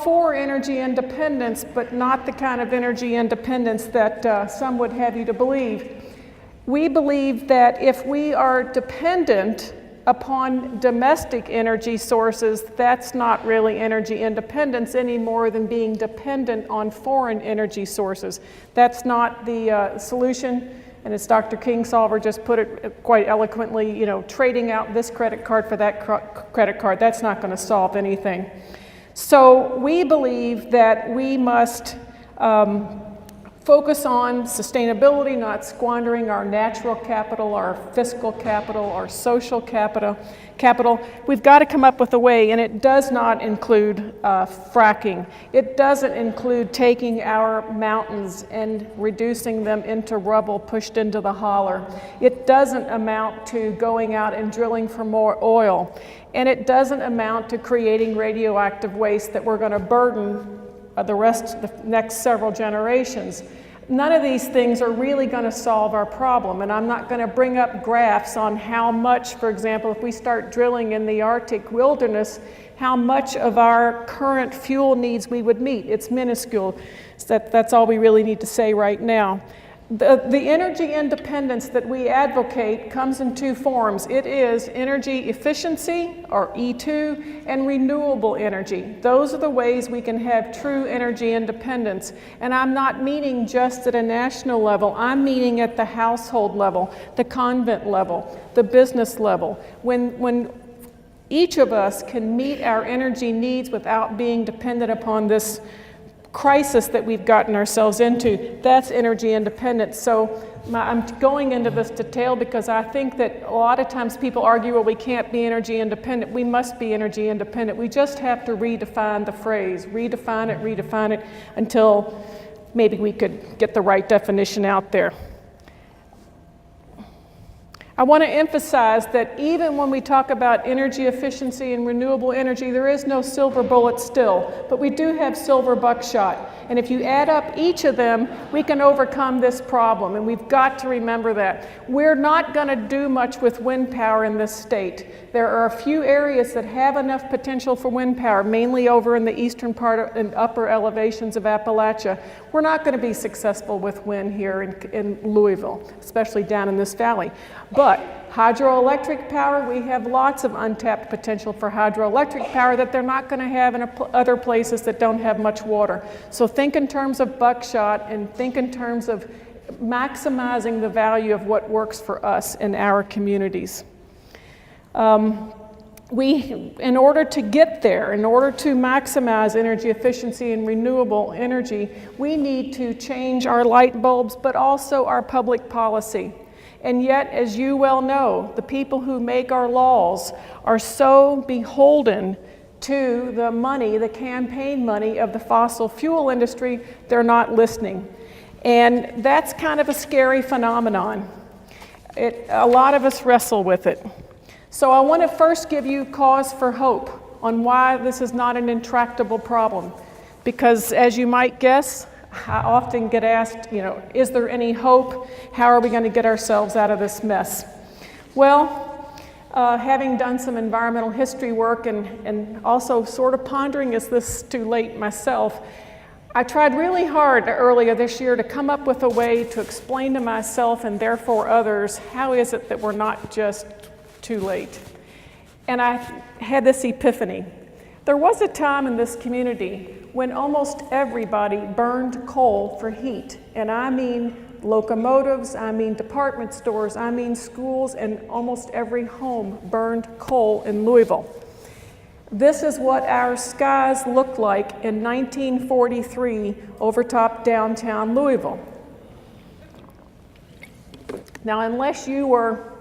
for energy independence, but not the kind of energy independence that some would have you to believe. We believe that if we are dependent upon domestic energy sources, that's not really energy independence any more than being dependent on foreign energy sources. That's not the solution. And as Dr. Kingsolver just put it quite eloquently, you know, trading out this credit card for that credit card, that's not going to solve anything. So we believe that we must focus on sustainability, not squandering our natural capital, our fiscal capital, our social capital. We've got to come up with a way, and it does not include fracking. It doesn't include taking our mountains and reducing them into rubble pushed into the holler. It doesn't amount to going out and drilling for more oil. And it doesn't amount to creating radioactive waste that we're going to burden the next several generations. None of these things are really going to solve our problem, and I'm not going to bring up graphs on how much, for example, if we start drilling in the Arctic wilderness, how much of our current fuel needs we would meet. It's minuscule. That's all we really need to say right now. The energy independence that we advocate comes in two forms. It is energy efficiency, or E2, and renewable energy. Those are the ways we can have true energy independence. And I'm not meaning just at a national level. I'm meaning at the household level, the convent level, the business level. When each of us can meet our energy needs without being dependent upon this crisis that we've gotten ourselves into, that's energy independence. So I'm going into this detail because I think that a lot of times people argue, well, we can't be energy independent. We must be energy independent. We just have to redefine the phrase, redefine it until maybe we could get the right definition out there. I want to emphasize that even when we talk about energy efficiency and renewable energy, there is no silver bullet still, but we do have silver buckshot. And if you add up each of them, we can overcome this problem, and we've got to remember that. We're not going to do much with wind power in this state. There are a few areas that have enough potential for wind power, mainly over in the eastern part and upper elevations of Appalachia. We're not going to be successful with wind here in Louisville, especially down in this valley. But hydroelectric power, we have lots of untapped potential for hydroelectric power that they're not going to have in other places that don't have much water. So think in terms of buckshot and think in terms of maximizing the value of what works for us in our communities. In order to get there, in order to maximize energy efficiency and renewable energy, we need to change our light bulbs, but also our public policy. And yet, as you well know, the people who make our laws are so beholden to the money, the campaign money of the fossil fuel industry, they're not listening. And that's kind of a scary phenomenon. A lot of us wrestle with it. So I want to first give you cause for hope on why this is not an intractable problem. Because as you might guess, I often get asked, is there any hope? How are we going to get ourselves out of this mess? Well, having done some environmental history work and also sort of pondering, is this too late myself, I tried really hard earlier this year to come up with a way to explain to myself and therefore others, how is it that we're not just too late? And I had this epiphany. There was a time in this community when almost everybody burned coal for heat. And I mean locomotives, I mean department stores, I mean schools, and almost every home burned coal in Louisville. This is what our skies looked like in 1943 over top downtown Louisville. Now, unless you were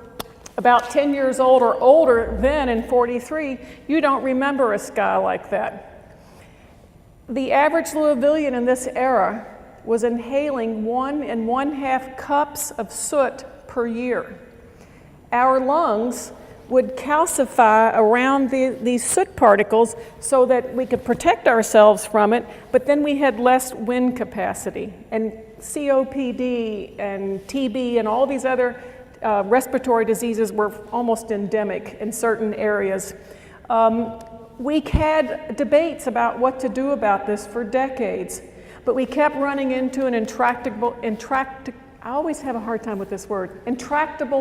about 10 years old or older then in 43, you don't remember a sky like that. The average Louisvillian in this era was inhaling 1 1/2 cups of soot per year. Our lungs would calcify around these soot particles so that we could protect ourselves from it, but then we had less wind capacity. And COPD and TB and all these other respiratory diseases were almost endemic in certain areas. We had debates about what to do about this for decades, but we kept running into an intractable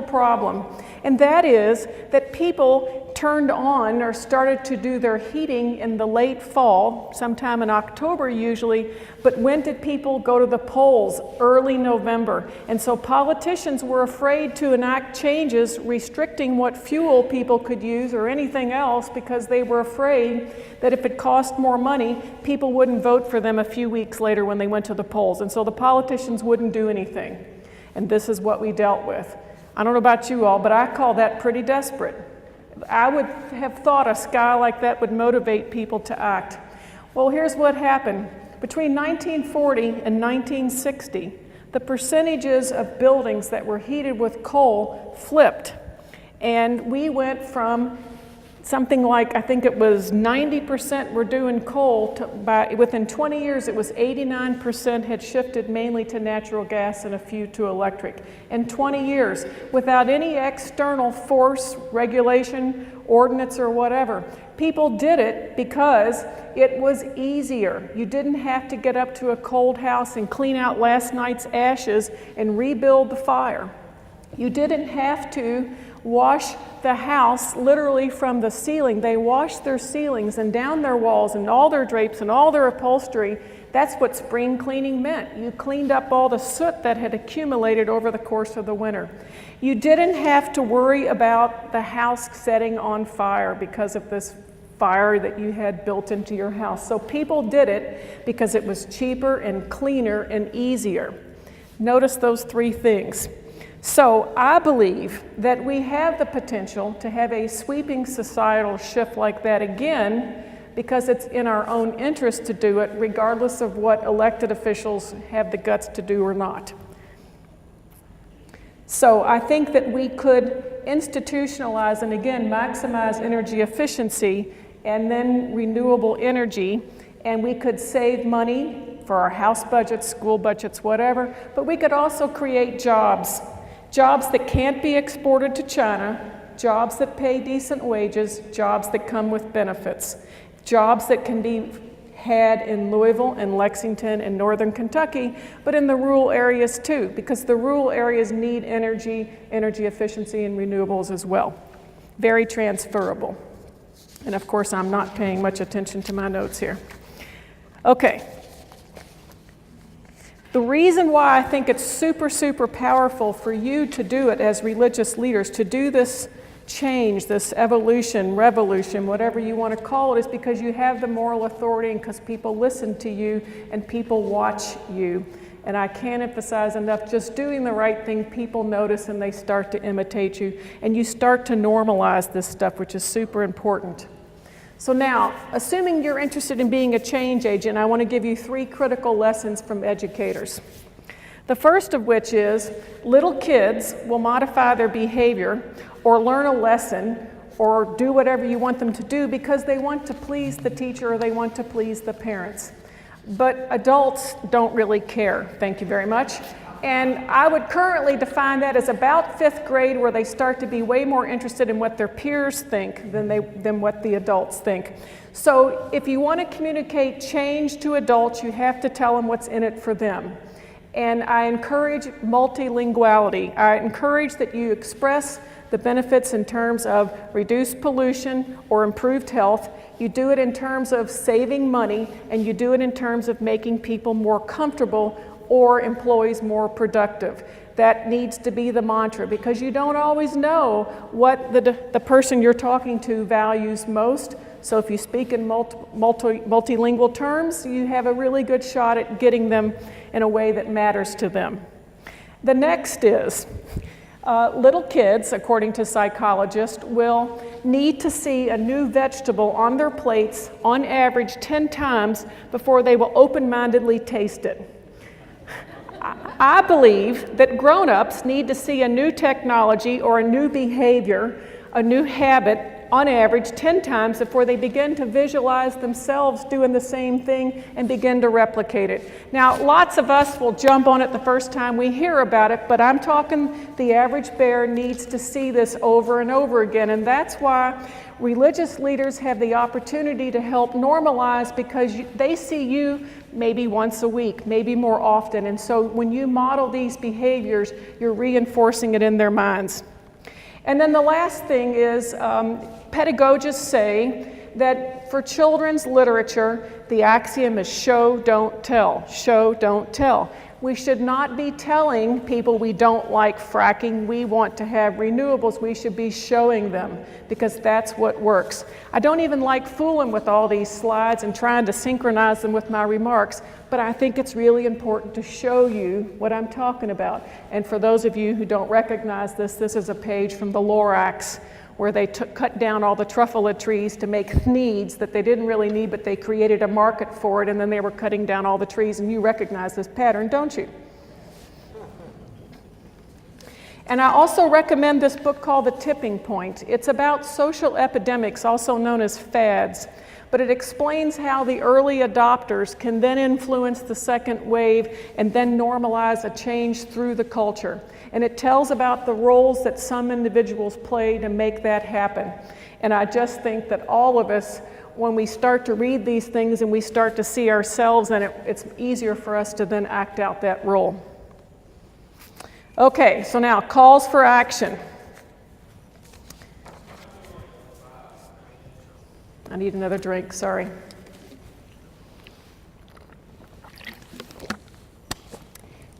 problem, and that is that people turned on or started to do their heating in the late fall, sometime in October usually, but when did people go to the polls? Early November. And so politicians were afraid to enact changes restricting what fuel people could use or anything else because they were afraid that if it cost more money, people wouldn't vote for them a few weeks later when they went to the polls. And so the politicians wouldn't do anything. And this is what we dealt with. I don't know about you all, but I call that pretty desperate. I would have thought a sky like that would motivate people to act. Well, here's what happened. Between 1940 and 1960, the percentages of buildings that were heated with coal flipped. And we went from something like, I think it was 90% were doing coal, within 20 years it was 89% had shifted mainly to natural gas and a few to electric. In 20 years, without any external force, regulation, ordinance or whatever. People did it because it was easier. You didn't have to get up to a cold house and clean out last night's ashes and rebuild the fire. You didn't have to wash the house literally from the ceiling. They washed their ceilings and down their walls and all their drapes and all their upholstery. That's what spring cleaning meant. You cleaned up all the soot that had accumulated over the course of the winter. You didn't have to worry about the house setting on fire because of this fire that you had built into your house. So people did it because it was cheaper and cleaner and easier. Notice those three things. So I believe that we have the potential to have a sweeping societal shift like that again because it's in our own interest to do it regardless of what elected officials have the guts to do or not. So I think that we could institutionalize and again maximize energy efficiency and then renewable energy, and we could save money for our house budgets, school budgets, whatever, but we could also create jobs. Jobs that can't be exported to China, jobs that pay decent wages, jobs that come with benefits, jobs that can be had in Louisville and Lexington and northern Kentucky, but in the rural areas too, because the rural areas need energy efficiency and renewables as well. Very transferable. And of course, I'm not paying much attention to my notes here. Okay. The reason why I think it's super, super powerful for you to do it as religious leaders, to do this change, this evolution, revolution, whatever you want to call it, is because you have the moral authority and because people listen to you and people watch you. And I can't emphasize enough, just doing the right thing, people notice and they start to imitate you. And you start to normalize this stuff, which is super important. So now, assuming you're interested in being a change agent, I want to give you 3 critical lessons from educators. The first of which is little kids will modify their behavior or learn a lesson or do whatever you want them to do because they want to please the teacher or they want to please the parents. But adults don't really care. Thank you very much. And I would currently define that as about 5th grade, where they start to be way more interested in what their peers think than what the adults think. So if you want to communicate change to adults, you have to tell them what's in it for them. And I encourage multilinguality. I encourage that you express the benefits in terms of reduced pollution or improved health. You do it in terms of saving money, and you do it in terms of making people more comfortable or employees more productive. That needs to be the mantra, because you don't always know what the person you're talking to values most. So if you speak in multilingual terms, you have a really good shot at getting them in a way that matters to them. The next is, little kids, according to psychologists, will need to see a new vegetable on their plates on average 10 times before they will open-mindedly taste it. I believe that grown-ups need to see a new technology or a new behavior, a new habit on average 10 times before they begin to visualize themselves doing the same thing and begin to replicate it. Now, lots of us will jump on it the first time we hear about it, but I'm talking the average bear needs to see this over and over again, and that's why religious leaders have the opportunity to help normalize, because they see you maybe once a week, maybe more often, and so when you model these behaviors, you're reinforcing it in their minds. And then the last thing is, pedagogists say that for children's literature, the axiom is show, don't tell, show, don't tell. We should not be telling people we don't like fracking, we want to have renewables. We should be showing them, because that's what works. I don't even like fooling with all these slides and trying to synchronize them with my remarks, but I think it's really important to show you what I'm talking about. And for those of you who don't recognize this, this is a page from the Lorax, where they cut down all the truffula trees to make thneeds that they didn't really need, but they created a market for it, and then they were cutting down all the trees, and you recognize this pattern, don't you? And I also recommend this book called The Tipping Point. It's about social epidemics, also known as fads, but it explains how the early adopters can then influence the second wave and then normalize a change through the culture. And it tells about the roles that some individuals play to make that happen. And I just think that all of us, when we start to read these things and we start to see ourselves in it, it's easier for us to then act out that role. Okay, so now calls for action. I need another drink, sorry.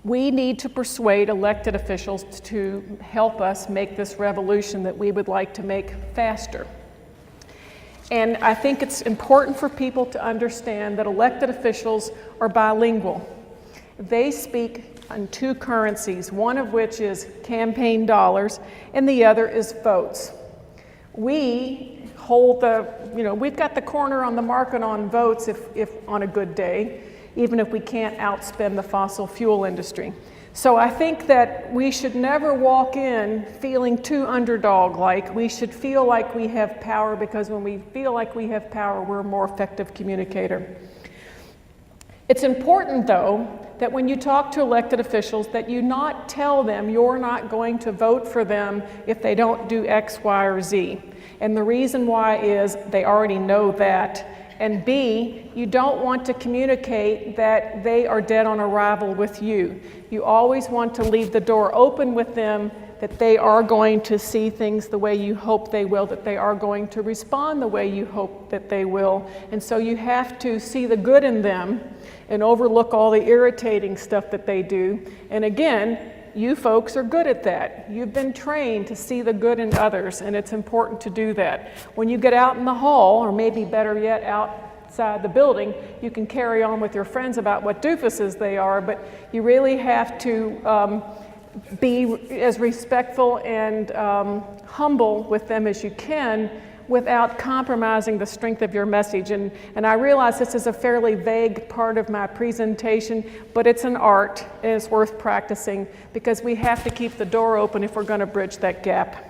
We need to persuade elected officials to help us make this revolution that we would like to make faster. And I think it's important for people to understand that elected officials are bilingual. They speak in two currencies, one of which is campaign dollars, and the other is votes. We hold we've got the corner on the market on votes if on a good day, even if we can't outspend the fossil fuel industry. So I think that we should never walk in feeling too underdog-like. We should feel like we have power, because when we feel like we have power, we're a more effective communicator. It's important, though, that when you talk to elected officials, that you not tell them you're not going to vote for them if they don't do X, Y, or Z. And the reason why is they already know that. And B, you don't want to communicate that they are dead on arrival with you. You always want to leave the door open with them, that they are going to see things the way you hope they will, that they are going to respond the way you hope that they will. And so you have to see the good in them and overlook all the irritating stuff that they do. And again, you folks are good at that. You've been trained to see the good in others, and it's important to do that. When you get out in the hall, or maybe better yet, outside the building, you can carry on with your friends about what doofuses they are, but you really have to be as respectful and humble with them as you can, without compromising the strength of your message. And I realize this is a fairly vague part of my presentation, but it's an art and it's worth practicing, because we have to keep the door open if we're going to bridge that gap.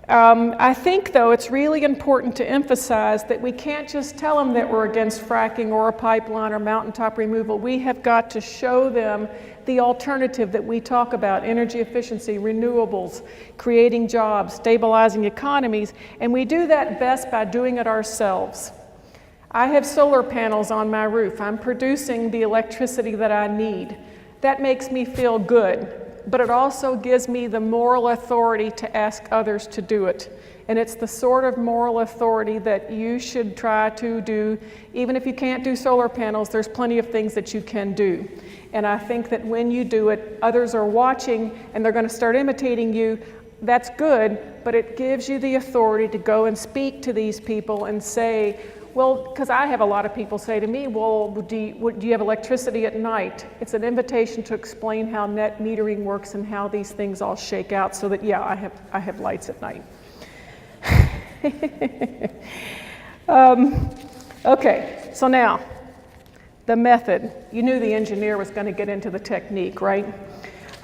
I think, though, it's really important to emphasize that we can't just tell them that we're against fracking or a pipeline or mountaintop removal. We have got to show them the alternative that we talk about: energy efficiency, renewables, creating jobs, stabilizing economies, and we do that best by doing it ourselves. I have solar panels on my roof. I'm producing the electricity that I need. That makes me feel good. But it also gives me the moral authority to ask others to do it. And it's the sort of moral authority that you should try to do. Even if you can't do solar panels, there's plenty of things that you can do. And I think that when you do it, others are watching and they're going to start imitating you. That's good, but it gives you the authority to go and speak to these people and say, well, because I have a lot of people say to me, well, do you have electricity at night? It's an invitation to explain how net metering works and how these things all shake out, so that, yeah, I have lights at night. Okay, so now, the method. You knew the engineer was going to get into the technique, right?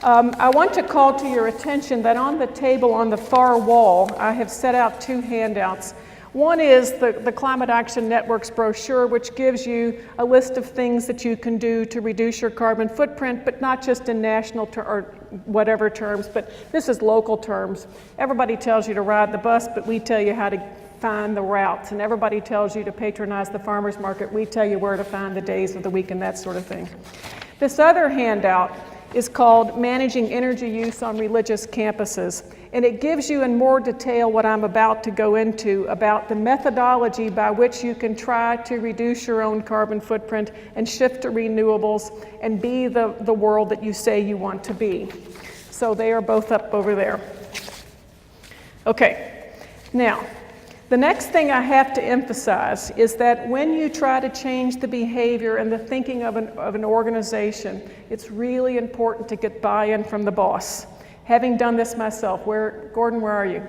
I want to call to your attention that on the table on the far wall, I have set out 2 handouts. One is the Climate Action Network's brochure, which gives you a list of things that you can do to reduce your carbon footprint, but not just in national or whatever terms, but this is local terms. Everybody tells you to ride the bus, but we tell you how to find the routes, and everybody tells you to patronize the farmers market. We tell you where to find the days of the week and that sort of thing. This other handout is called Managing Energy Use on Religious Campuses, and it gives you in more detail what I'm about to go into about the methodology by which you can try to reduce your own carbon footprint and shift to renewables and be the world that you say you want to be. So they are both up over there. Okay, now, the next thing I have to emphasize is that when you try to change the behavior and the thinking of an organization, it's really important to get buy-in from the boss. Having done this myself, Gordon, where are you?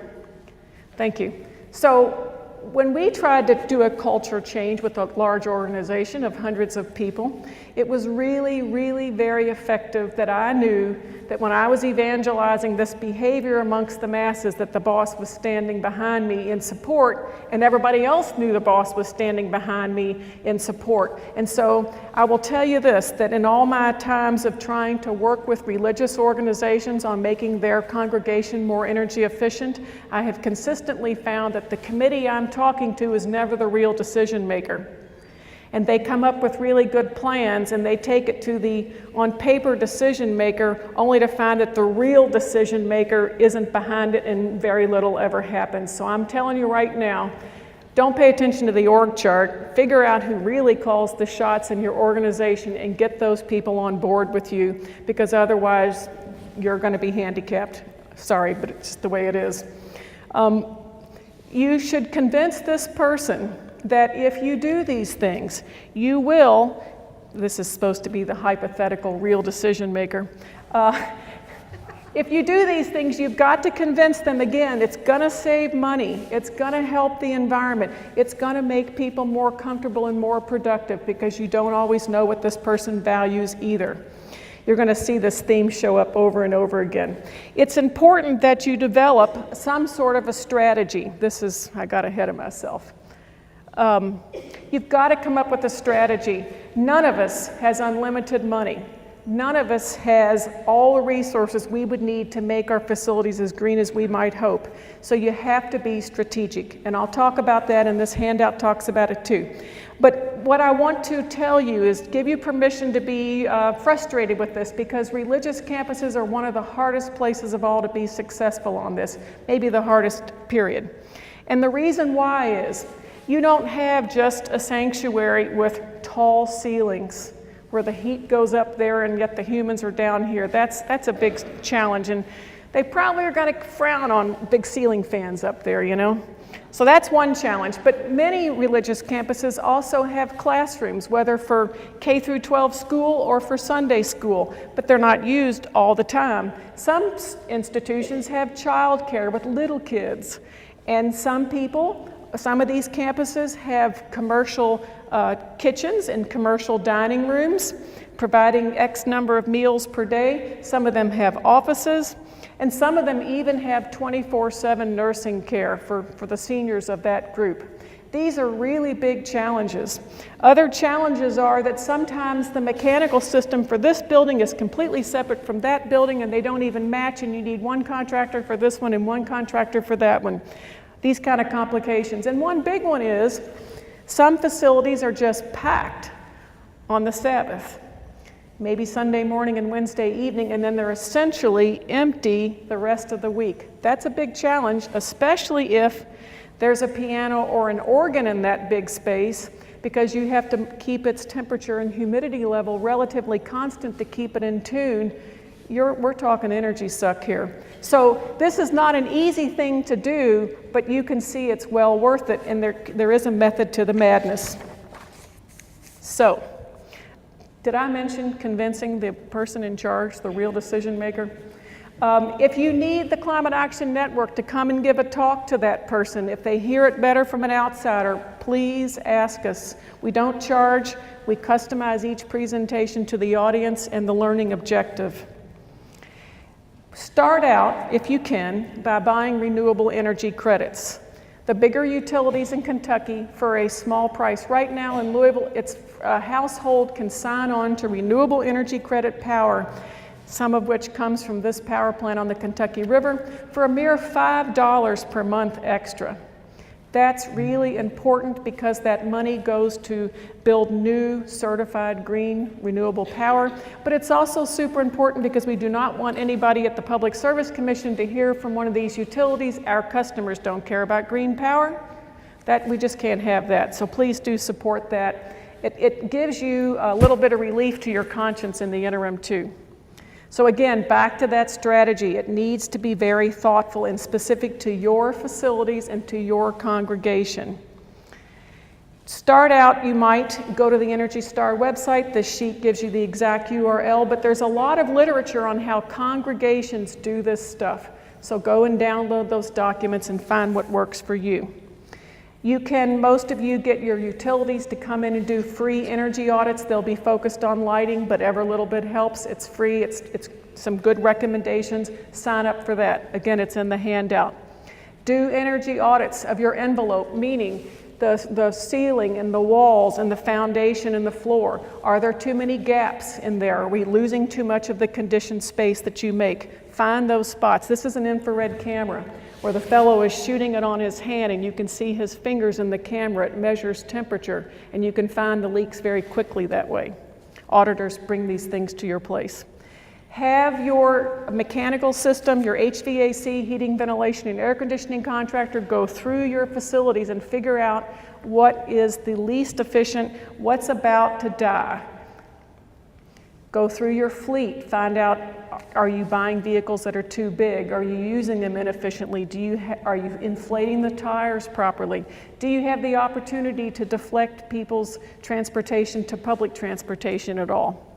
Thank you. So when we tried to do a culture change with a large organization of hundreds of people, it was really, really very effective that I knew that when I was evangelizing this behavior amongst the masses, that the boss was standing behind me in support, and everybody else knew the boss was standing behind me in support. And so I will tell you this, that in all my times of trying to work with religious organizations on making their congregation more energy efficient, I have consistently found that the committee I'm talking to is never the real decision maker. And they come up with really good plans and they take it to the on paper decision maker only to find that the real decision maker isn't behind it and very little ever happens. So I'm telling you right now, don't pay attention to the org chart. Figure out who really calls the shots in your organization and get those people on board with you, because otherwise you're going to be handicapped. Sorry, but it's the way it is. You should convince this person that if you do these things, you will, this is supposed to be the hypothetical real decision maker, if you do these things, you've got to convince them again, it's gonna save money, it's gonna help the environment, it's gonna make people more comfortable and more productive, because you don't always know what this person values either. You're going to see this theme show up over and over again. It's important that you develop some sort of a strategy. I got ahead of myself. You've got to come up with a strategy. None of us has unlimited money. None of us has all the resources we would need to make our facilities as green as we might hope. So you have to be strategic. And I'll talk about that, and this handout talks about it too. But what I want to tell you is give you permission to be frustrated with this, because religious campuses are one of the hardest places of all to be successful on this, maybe the hardest, period. And the reason why is you don't have just a sanctuary with tall ceilings where the heat goes up there and yet the humans are down here. That's a big challenge, and they probably are going to frown on big ceiling fans up there, you know. So that's one challenge. But many religious campuses also have classrooms, whether for K through 12 school or for Sunday school, but they're not used all the time. Some institutions have childcare with little kids, and some of these campuses have commercial kitchens and commercial dining rooms, providing X number of meals per day. Some of them have offices, and some of them even have 24/7 nursing care for the seniors of that group. These are really big challenges. Other challenges are that sometimes the mechanical system for this building is completely separate from that building, and they don't even match, and you need one contractor for this one and one contractor for that one. These kind of complications. And one big one is some facilities are just packed on the Sabbath, maybe Sunday morning and Wednesday evening, and then they're essentially empty the rest of the week. That's a big challenge, especially if there's a piano or an organ in that big space, because you have to keep its temperature and humidity level relatively constant to keep it in tune. We're talking energy suck here. So this is not an easy thing to do, but you can see it's well worth it, and there is a method to the madness. So, did I mention convincing the person in charge, the real decision maker? If you need the Climate Action Network to come and give a talk to that person, if they hear it better from an outsider, please ask us. We don't charge. We customize each presentation to the audience and the learning objective. Start out, if you can, by buying renewable energy credits. The bigger utilities in Kentucky, for a small price. Right now in Louisville, a household can sign on to renewable energy credit power, some of which comes from this power plant on the Kentucky River, for a mere $5 per month extra. That's really important because that money goes to build new certified green renewable power. But it's also super important because we do not want anybody at the Public Service Commission to hear from one of these utilities, our customers don't care about green power. We just can't have that. So please do support that. It gives you a little bit of relief to your conscience in the interim too. So again, back to that strategy. It needs to be very thoughtful and specific to your facilities and to your congregation. Start out, you might go to the Energy Star website. This sheet gives you the exact URL, but there's a lot of literature on how congregations do this stuff. So go and download those documents and find what works for you. You can, most of you, get your utilities to come in and do free energy audits. They'll be focused on lighting, but every little bit helps. It's free, it's some good recommendations. Sign up for that. Again, it's in the handout. Do energy audits of your envelope, meaning the ceiling and the walls and the foundation and the floor. Are there too many gaps in there? Are we losing too much of the conditioned space that you make? Find those spots. This is an infrared camera where the fellow is shooting it on his hand and you can see his fingers in the camera. It measures temperature and you can find the leaks very quickly that way. Auditors bring these things to your place. Have your mechanical system, your HVAC, heating, ventilation, and air conditioning contractor go through your facilities and figure out what is the least efficient, what's about to die. Go through your fleet, find out, are you buying vehicles that are too big? Are you using them inefficiently? Are you inflating the tires properly? Do you have the opportunity to deflect people's transportation to public transportation at all?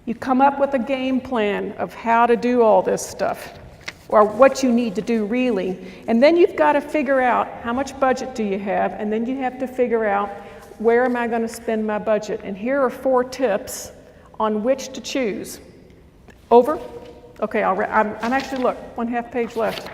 You come up with a game plan of how to do all this stuff, or what you need to do really, and then you've got to figure out how much budget do you have, and then you have to figure out where am I going to spend my budget. And here are 4 tips on which to choose. Over? Okay, I'm actually, look, 1/2 page left.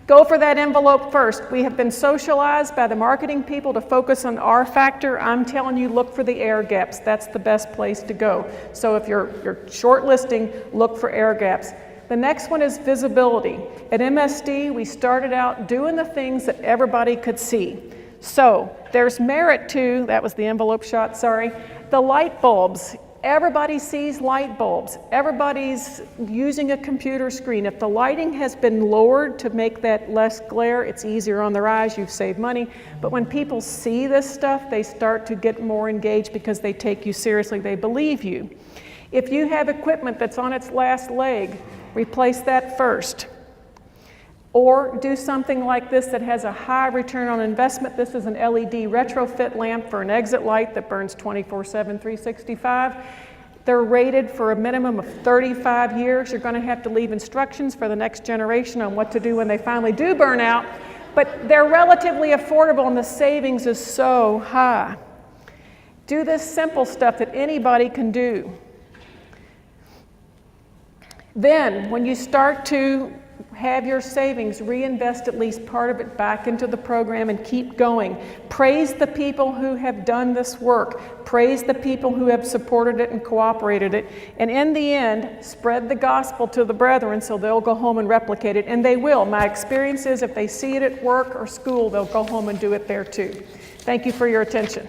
Go for that envelope first. We have been socialized by the marketing people to focus on R factor. I'm telling you, look for the air gaps. That's the best place to go. So if you're shortlisting, look for air gaps. The next one is visibility. At MSD, we started out doing the things that everybody could see. So there's merit to, that was the envelope shot, sorry, the light bulbs. Everybody sees light bulbs. Everybody's using a computer screen. If the lighting has been lowered to make that less glare, it's easier on their eyes, you've saved money. But when people see this stuff, they start to get more engaged because they take you seriously, they believe you. If you have equipment that's on its last leg, replace that first. Or do something like this that has a high return on investment. This is an LED retrofit lamp for an exit light that burns 24/7, 365. They're rated for a minimum of 35 years. You're going to have to leave instructions for the next generation on what to do when they finally do burn out. But they're relatively affordable and the savings is so high. Do this simple stuff that anybody can do. Then, when you start to have your savings, reinvest at least part of it back into the program and keep going. Praise the people who have done this work. Praise the people who have supported it and cooperated it. And in the end, spread the gospel to the brethren so they'll go home and replicate it. And they will. My experience is if they see it at work or school, they'll go home and do it there too. Thank you for your attention.